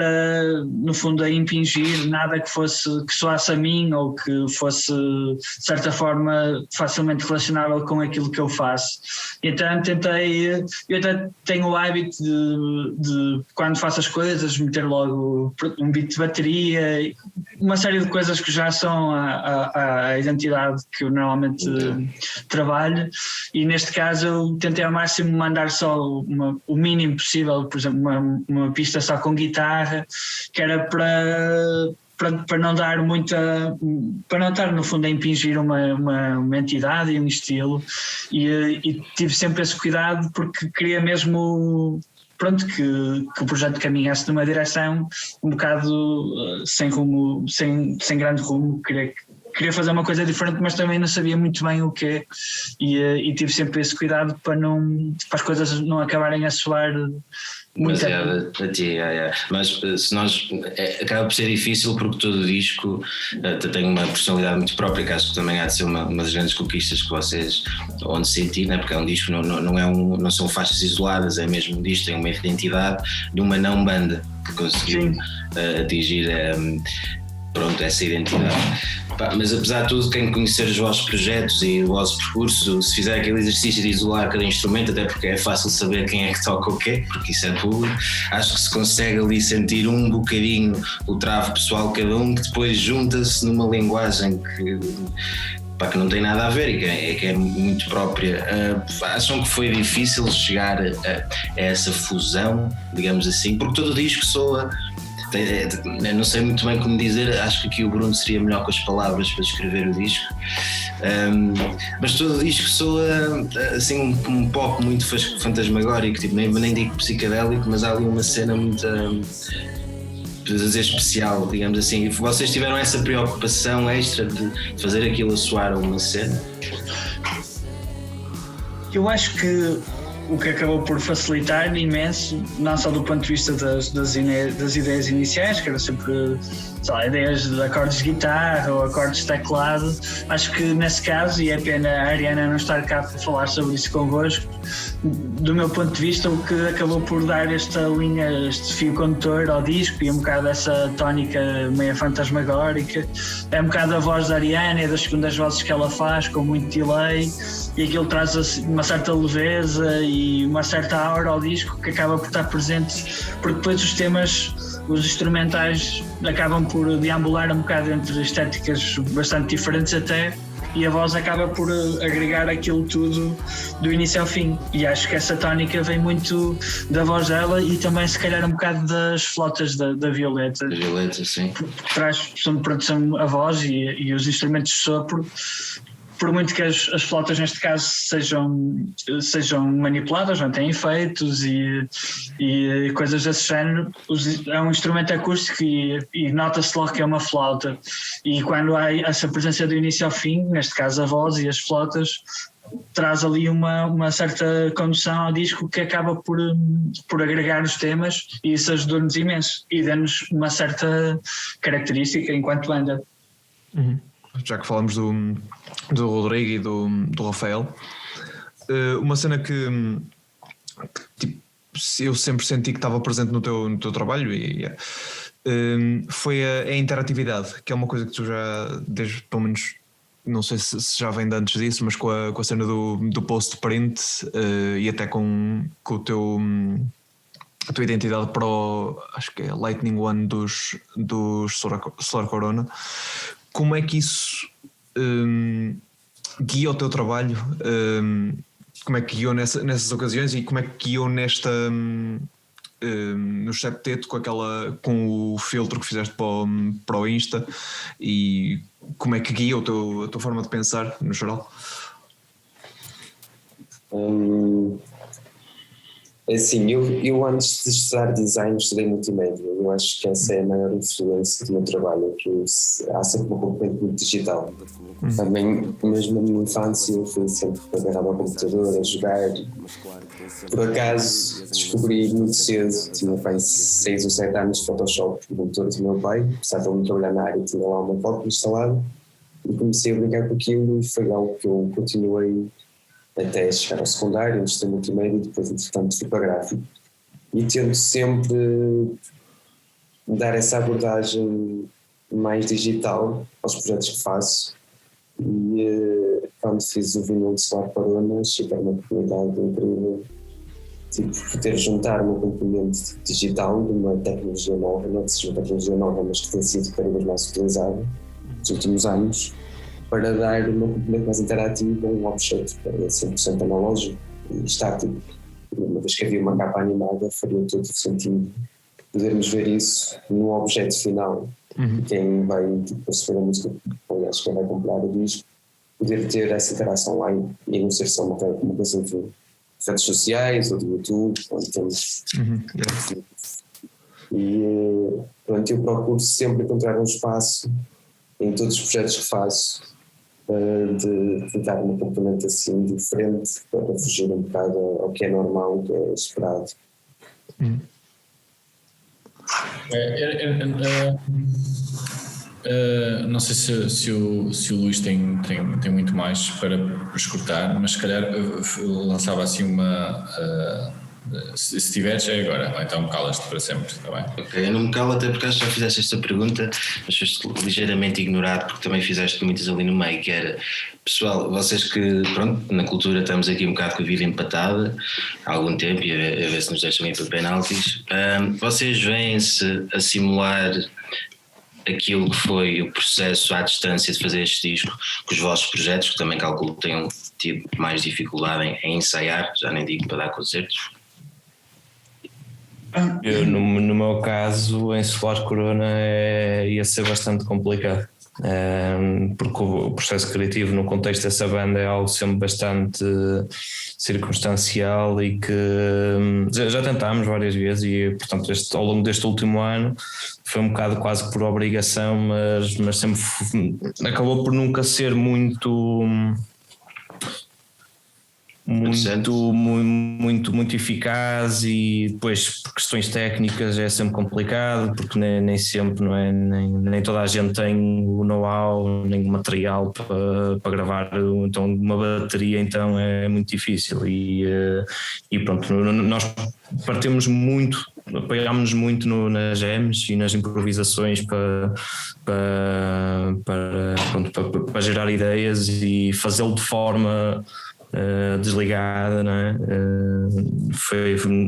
no fundo a impingir nada que soasse a mim ou que fosse de certa forma facilmente relacionável com aquilo que eu faço. Então eu até tenho o hábito de quando faço as coisas meter logo um beat de bateria, uma série de coisas que já são a identidade que eu normalmente trabalho. E neste caso eu tentei ao máximo mandar só o mínimo possível, por exemplo uma pista só com guitarra, que era para não dar para não estar no fundo a impingir uma entidade e um estilo, e tive sempre esse cuidado porque queria mesmo que o projeto caminhasse numa direção um bocado sem rumo, sem grande rumo. Queria fazer uma coisa diferente, mas também não sabia muito bem o quê, e tive sempre esse cuidado para as coisas não acabarem a soar muito a ti, mas se nós acaba por ser difícil porque todo o disco tem uma personalidade muito própria, que acho que também há de ser uma das grandes conquistas que vocês onde sentir, né? Porque é um disco, não são faixas isoladas, é mesmo um disco, tem uma identidade de uma não banda que conseguiu atingir essa identidade. Mas apesar de tudo, quem conhecer os vossos projetos e o vosso percurso, se fizer aquele exercício de isolar cada instrumento, até porque é fácil saber quem é que toca o quê, porque isso é público, acho que se consegue ali sentir um bocadinho o travo pessoal de cada um, que depois junta-se numa linguagem que não tem nada a ver e que é muito própria. Acham que foi difícil chegar a essa fusão, digamos assim, porque todo o disco soa. Não sei muito bem como dizer, acho que aqui o Bruno seria melhor com as palavras para descrever o disco, mas todo o disco soa assim um pop muito fantasmagórico, tipo, nem digo psicadélico, mas há ali uma cena muito fazer especial, digamos assim. Vocês tiveram essa preocupação extra de fazer aquilo a soar a uma cena? Eu acho que o que acabou por facilitar imenso, não só do ponto de vista das ideias iniciais, que eram sempre, sei lá, ideias de acordes de guitarra ou acordes de teclado. Acho que nesse caso, e é pena a Ariana não estar cá para falar sobre isso convosco, do meu ponto de vista, o que acabou por dar esta linha, este fio condutor ao disco e um bocado essa tónica meio fantasmagórica, é um bocado a voz da Ariana, das segundas vozes que ela faz com muito delay, e aquilo traz assim uma certa leveza e uma certa aura ao disco que acaba por estar presente, porque depois os temas, os instrumentais acabam por deambular um bocado entre estéticas bastante diferentes até, e a voz acaba por agregar aquilo tudo do início ao fim, e acho que essa tónica vem muito da voz dela e também se calhar um bocado das flautas da Violeta. Da Violeta, sim. Traz de produção a voz e os instrumentos de sopro. Por muito que as flautas neste caso sejam manipuladas, não têm efeitos e coisas desse género, é um instrumento acústico e nota-se logo que é uma flauta, e quando há essa presença do início ao fim, neste caso a voz e as flautas, traz ali uma certa condução ao disco que acaba por agregar os temas, e isso ajudou-nos imenso e deu-nos uma certa característica enquanto banda. Já que falamos do Rodrigo e do Rafael, uma cena que tipo, eu sempre senti que estava presente no teu trabalho foi a interatividade, que é uma coisa que tu já, desde pelo menos, não sei se já vem de antes disso, mas com a cena do post-print e até com a tua identidade para acho que é Lightning One dos Solar Corona. Como é que isso guia o teu trabalho? Como é que guiou nessas ocasiões e como é que guiou no septeto com o filtro que fizeste para o Insta, e como é que guia a tua forma de pensar no geral? Assim, eu antes de estudar design estudei multimédia. Eu acho que essa é a maior influência do meu trabalho, que há sempre uma componente muito digital. Também, mesmo na minha infância, eu fui sempre agarrado ao computador a jogar. Por acaso descobri muito cedo, tinha pai 6 ou 7 anos de Photoshop no computador do meu pai, apesar de ele trabalhar na área, tinha lá uma foto instalada e comecei a brincar com aquilo, e foi algo que eu continuei até chegar ao secundário, antes de ter multimédia, e depois entretanto fui para gráfico. E tento sempre dar essa abordagem mais digital aos projetos que faço, e quando fiz o vinil de Solar Corona, cheguei a uma oportunidade incrível, tipo, poder juntar uma componente digital de uma tecnologia nova, não que seja uma tecnologia nova, mas que tem sido cada vez mais utilizada nos últimos anos, para dar uma componente mais interativa a um objeto que é 100% analógico e estático. Uma vez que havia uma capa animada, faria todo o sentido podermos ver isso no objeto final. Quem vai receber a música, aliás, quem vai comprar o disco, poder ter essa interação lá e não ser só uma coisa de redes sociais ou de YouTube, onde temos. E pronto, eu procuro sempre encontrar um espaço em todos os projetos que faço de dar uma componente assim diferente, para fugir um bocado ao que é normal, ao que é esperado. Não sei se o Luís tem muito mais para escutar, mas se calhar lançava assim uma. Se tiveres, é agora, ou então calas-te para sempre, está bem? Ok, eu não me calo até porque acho que já fizeste esta pergunta, mas foste ligeiramente ignorado, porque também fizeste muitas ali no meio, que era, pessoal, vocês que, pronto, na cultura estamos aqui um bocado com a vida empatada há algum tempo, e a ver se nos deixam ir para penaltis, vocês vêm-se a simular aquilo que foi o processo à distância de fazer este disco com os vossos projetos, que também calculo que tenham tido mais dificuldade em ensaiar, já nem digo para dar concertos? No meu caso, em Solar Corona ia ser bastante complicado. porque o processo criativo no contexto dessa banda é algo sempre bastante circunstancial e que já tentámos várias vezes e portanto ao longo deste último ano foi um bocado quase por obrigação, mas sempre acabou por nunca ser muito eficaz, e depois por questões técnicas é sempre complicado porque nem sempre, não é? Nem toda a gente tem o know-how nem o material para gravar então uma bateria, então é muito difícil e pronto, nós partimos muito, apoiámos-nos muito nas jams e nas improvisações para gerar ideias e fazê-lo de forma desligada, não é?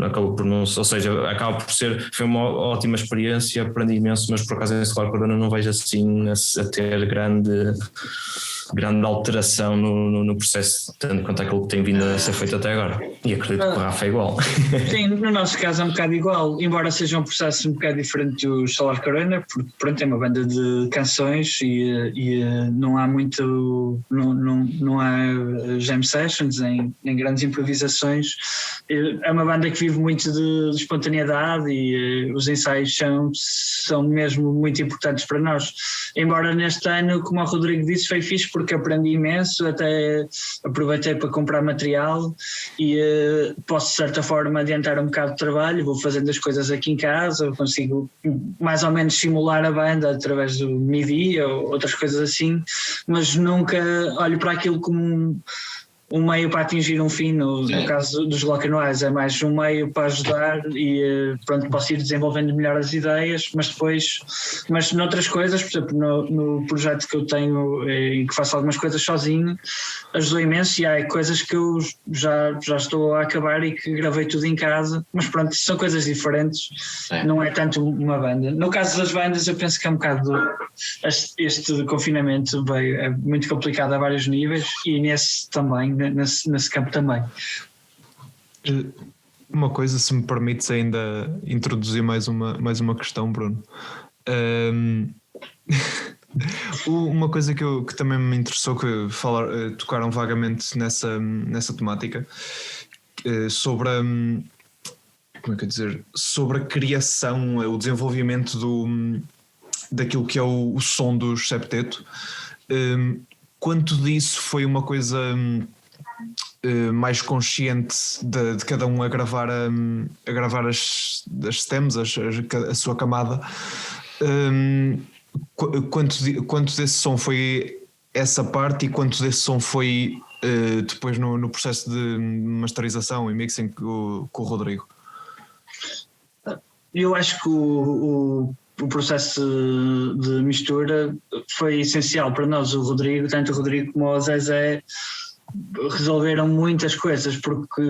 Acabou por não, ou seja, acaba por ser, foi uma ótima experiência, aprendi imenso, mas por acaso em Solar Corona não vejo assim a ter grande alteração no processo, tendo quanto àquilo que tem vindo a ser feito até agora, e acredito que o Rafa é igual. Sim, no nosso caso é um bocado igual, embora seja um processo um bocado diferente do Solar Corona, porque pronto, é uma banda de canções e não há muito, não há jam sessions nem grandes improvisações. É uma banda que vive muito de espontaneidade e os ensaios são mesmo muito importantes para nós, embora neste ano, como o Rodrigo disse, foi fixe porque aprendi imenso, até aproveitei para comprar material e posso de certa forma adiantar um bocado de trabalho, vou fazendo as coisas aqui em casa, consigo mais ou menos simular a banda através do MIDI ou outras coisas assim, mas nunca olho para aquilo como um meio para atingir um fim. No caso dos Lock and Wise é mais um meio para ajudar e pronto, posso ir desenvolvendo melhor as ideias, mas noutras coisas, por exemplo no projeto que eu tenho em que faço algumas coisas sozinho, ajudou imenso, e há coisas que eu já estou a acabar e que gravei tudo em casa, mas pronto, são coisas diferentes, não é tanto uma banda. No caso das bandas eu penso que é um bocado este confinamento é muito complicado a vários níveis, e nesse também, nesse campo também. Uma coisa, se me permites ainda introduzir mais uma questão, Bruno. Uma coisa que também me interessou, que tocaram vagamente nessa temática, sobre sobre a criação, o desenvolvimento daquilo que é o som do septeto. Quanto disso foi uma coisa mais consciente de cada um a gravar as stems, a sua camada? Quanto desse som foi essa parte, e quanto desse som foi depois no processo de masterização e mixing com o Rodrigo? Eu acho que o processo de mistura foi essencial para nós. O Rodrigo, tanto o Rodrigo como o Zezé, resolveram muitas coisas, porque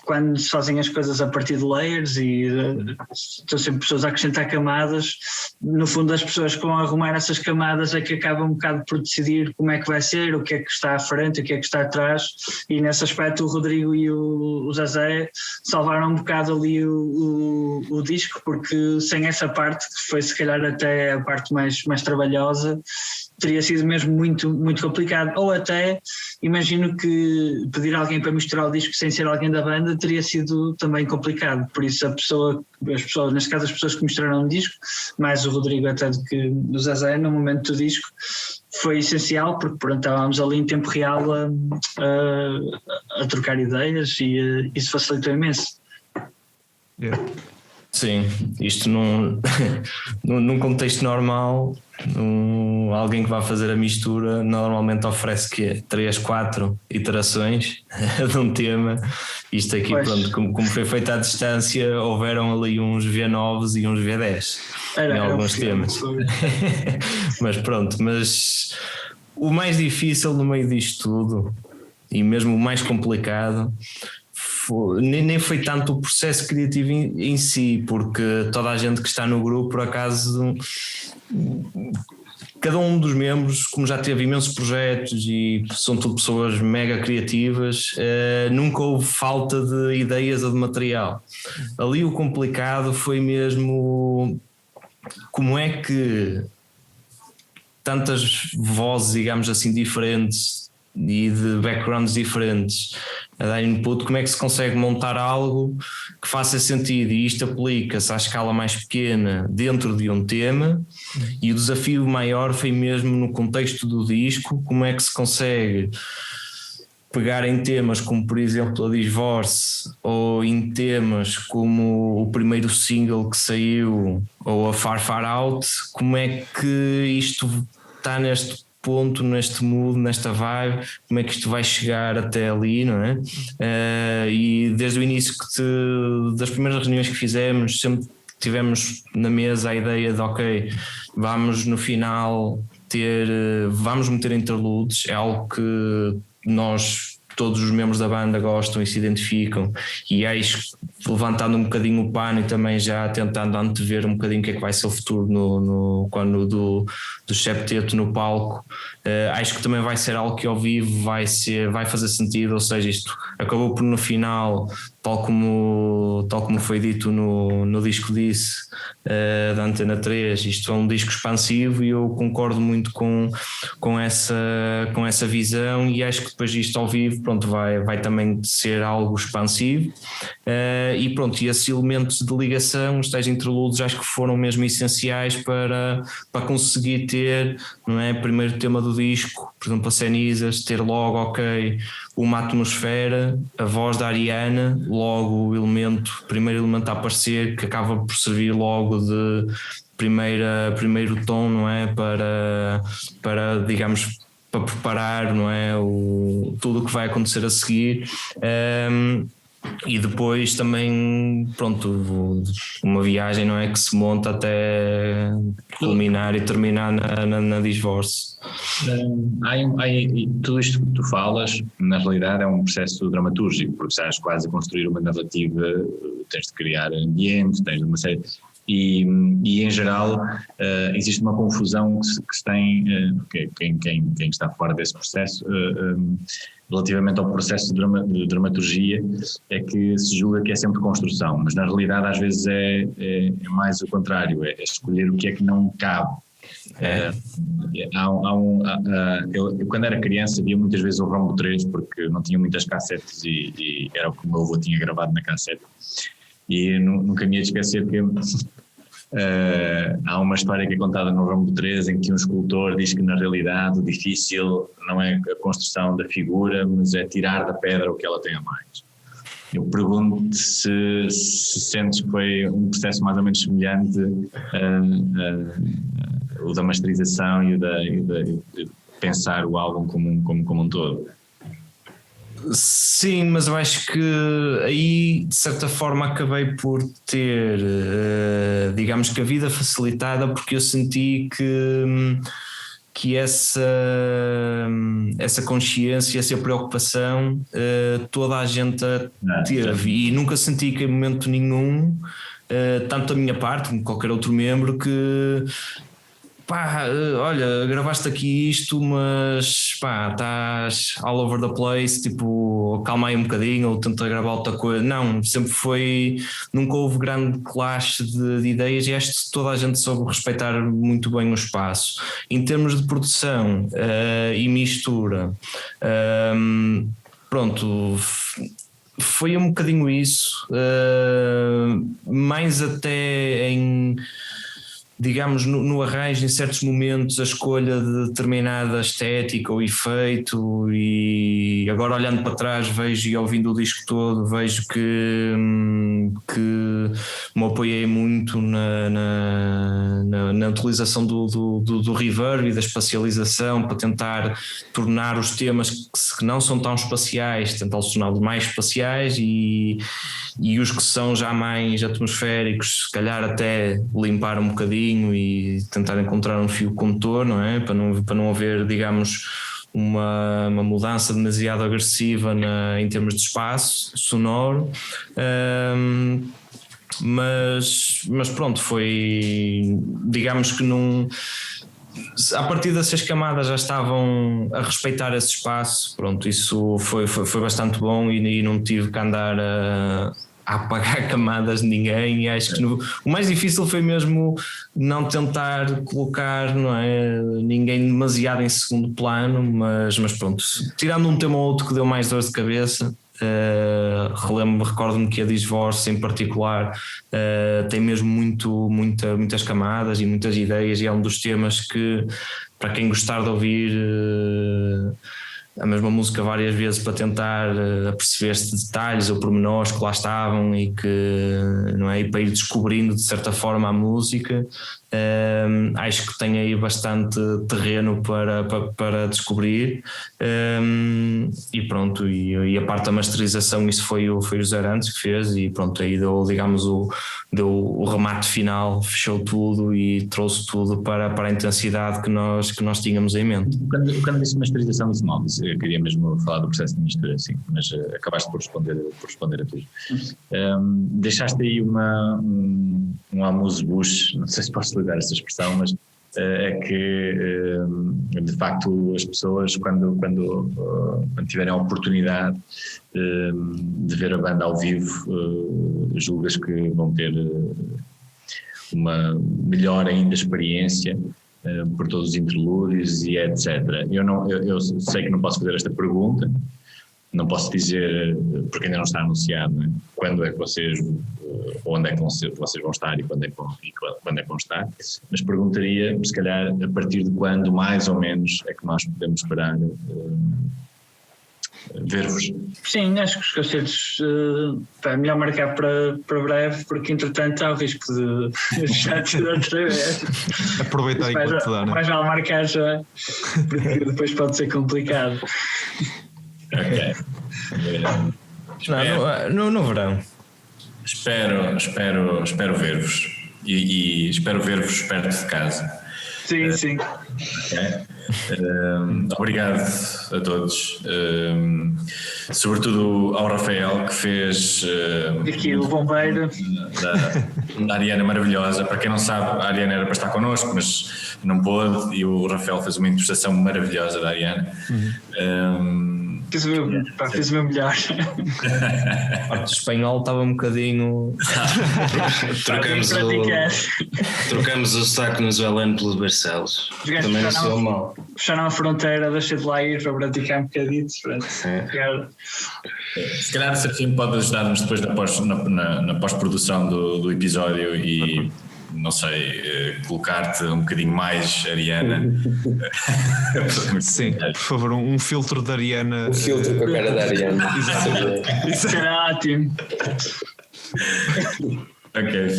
quando se fazem as coisas a partir de layers e estão sempre pessoas a acrescentar camadas, no fundo as pessoas que vão arrumar essas camadas é que acabam um bocado por decidir como é que vai ser, o que é que está à frente, o que é que está atrás, e nesse aspecto o Rodrigo e o Zezé salvaram um bocado ali o disco, porque sem essa parte, que foi se calhar até a parte mais trabalhosa, teria sido mesmo muito, muito complicado. Ou até, imagino que pedir alguém para misturar o disco sem ser alguém da banda teria sido também complicado. Por isso as pessoas, neste caso as pessoas que misturaram o disco, mais o Rodrigo até do que o Zezé, no momento do disco, foi essencial, porque pronto, estávamos ali em tempo real a trocar ideias, e isso facilitou imenso. Yeah. Sim, isto num contexto normal, alguém que vai fazer a mistura normalmente oferece 3, 4 iterações de um tema. Isto aqui, pronto, como foi feito à distância, houveram ali uns V9s e uns V10 em alguns temas. Mas pronto, o mais difícil no meio disto tudo, e mesmo o mais complicado, nem foi tanto o processo criativo em si, porque toda a gente que está no grupo, por acaso, cada um dos membros, como já teve imensos projetos e são tudo pessoas mega criativas, nunca houve falta de ideias ou de material. Ali o complicado foi mesmo como é que tantas vozes, digamos assim, diferentes e de backgrounds diferentes a dar input, como é que se consegue montar algo que faça sentido? E isto aplica-se à escala mais pequena dentro de um tema, e o desafio maior foi mesmo no contexto do disco, como é que se consegue pegar em temas como, por exemplo, a Divorce, ou em temas como o primeiro single que saiu, ou a Far Far Out, como é que isto está neste ponto, neste mood, nesta vibe, como é que isto vai chegar até ali, não é? E desde o início das primeiras reuniões que fizemos, sempre tivemos na mesa a ideia de ok, vamos no final vamos meter interludes, é algo que nós, todos os membros da banda gostam e se identificam, e eis levantando um bocadinho o pano e também já tentando antever um bocadinho o que é que vai ser o futuro quando do septeto no palco. Acho que também vai ser algo que ao vivo vai fazer sentido, ou seja, isto acabou por no final, tal como foi dito no disco Disse da Antena 3, isto é um disco expansivo, e eu concordo muito com essa visão, e acho que depois disto ao vivo, pronto, vai também ser algo expansivo, e pronto, e esses elementos de ligação, os tais interludes, acho que foram mesmo essenciais para conseguir ter, não é, primeiro tema do disco, por exemplo, a Cenizas, ter logo, ok, uma atmosfera, a voz da Ariana, logo o primeiro elemento a aparecer, que acaba por servir logo de primeiro tom, não é, para digamos, para preparar, não é, tudo o que vai acontecer a seguir. E depois também, pronto, uma viagem, não é, que se monta até culminar e terminar na Divorce. Tudo isto que tu falas, na realidade, é um processo dramatúrgico, porque estás quase a construir uma narrativa, tens de criar ambiente, tens uma série. E em geral existe uma confusão que se tem, quem está fora desse processo, relativamente ao processo de dramaturgia, é que se julga que é sempre construção, mas na realidade às vezes é mais o contrário, é escolher o que é que não cabe. Eu quando era criança via muitas vezes o Rambo 3, porque não tinha muitas cassetes e era o que o meu avô tinha gravado na cassete, e nunca me ia esquecer que há uma história que é contada no Rambo 3 em que um escultor diz que na realidade o difícil não é a construção da figura, mas é tirar da pedra o que ela tem a mais. Eu pergunto se sentes que foi um processo mais ou menos semelhante o da masterização e o de pensar o álbum como um todo. Sim, mas eu acho que aí de certa forma acabei por ter, digamos que a vida facilitada, porque eu senti que essa consciência, essa preocupação toda a gente teve, e nunca senti que em momento nenhum, tanto da minha parte como qualquer outro membro, que pá, olha, gravaste aqui isto, mas pá, estás all over the place, tipo, calma aí um bocadinho, ou tenta gravar outra coisa. Não, sempre nunca houve grande clash de ideias, e acho que toda a gente soube respeitar muito bem o espaço. Em termos de produção e mistura, pronto, foi um bocadinho isso, mais até digamos, no arranjo, em certos momentos, a escolha de determinada estética ou efeito, e agora olhando para trás vejo, e ouvindo o disco todo, vejo que me apoiei muito na utilização do reverb e da espacialização, para tentar tornar os temas que não são tão espaciais, tentá-los tornar mais espaciais, e os que são já mais atmosféricos, se calhar até limpar um bocadinho e tentar encontrar um fio condutor, não é? Para não haver, digamos, uma mudança demasiado agressiva em termos de espaço sonoro. Mas pronto, foi, digamos que a partir dessas camadas já estavam a respeitar esse espaço, pronto, isso foi bastante bom, e não tive que andar a apagar camadas de ninguém, e acho que o mais difícil foi mesmo não tentar colocar, não é, ninguém demasiado em segundo plano, mas pronto, tirando um tema ou outro que deu mais dor de cabeça. Recordo-me que a Disvorce em particular tem mesmo muitas camadas e muitas ideias, e é um dos temas que, para quem gostar de ouvir a mesma música várias vezes para tentar aperceber-se de detalhes ou pormenores que lá estavam, e que, não é, e para ir descobrindo de certa forma a música, acho que tem aí bastante terreno para descobrir, e pronto, e a parte da masterização, isso foi o José Arantes que fez, e pronto, aí deu, digamos, deu o remate final, fechou tudo e trouxe tudo para a intensidade que nós tínhamos em mente. Quando disse masterização, disse mal, eu queria mesmo falar do processo de mistura, sim, mas acabaste por responder a tudo. Deixaste aí um amuse-bouche, não sei se posso ligar essa expressão, mas é que de facto as pessoas quando tiverem a oportunidade de ver a banda ao vivo, julgas que vão ter uma melhor ainda experiência por todos os interlúdios e etc. Eu sei que não posso fazer esta pergunta, não posso dizer, porque ainda não está anunciado, né? Quando é que vocês, onde é que vocês vão estar e quando é que vão estar, mas perguntaria, se calhar, a partir de quando, mais ou menos, é que nós podemos esperar ver-vos. Sim, acho que os concertos é melhor marcar para breve, porque entretanto há o risco de fechar tudo outra vez. Aproveitar enquanto dá, né? Mais vale marcar já, porque depois pode ser complicado. Ok. No verão. Espero ver-vos e espero ver-vos perto de casa. Sim, sim. Okay. Obrigado a todos, sobretudo ao Rafael, que fez aqui o bombeiro da Ariana maravilhosa. Para quem não sabe, a Ariana era para estar connosco, mas não pôde, e o Rafael fez uma interpretação maravilhosa da Ariana. Fiz o meu melhor. A parte do espanhol estava um bocadinho. Trocamos o sotaque venezuelano pelo de Barcelos. Também não sou mal. Fecharam a fronteira, deixei de lá ir para praticar um bocadito. Se calhar o Serafim pode ajudar-nos depois na pós-produção do episódio e, não sei, colocar-te um bocadinho mais Ariana. Sim, por favor, um filtro da Ariana. Um filtro com a cara da Ariana. Isso era ótimo. Ok,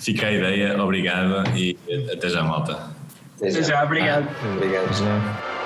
fica a ideia. Obrigado e até já, malta. Até já, obrigado. Obrigado. Já.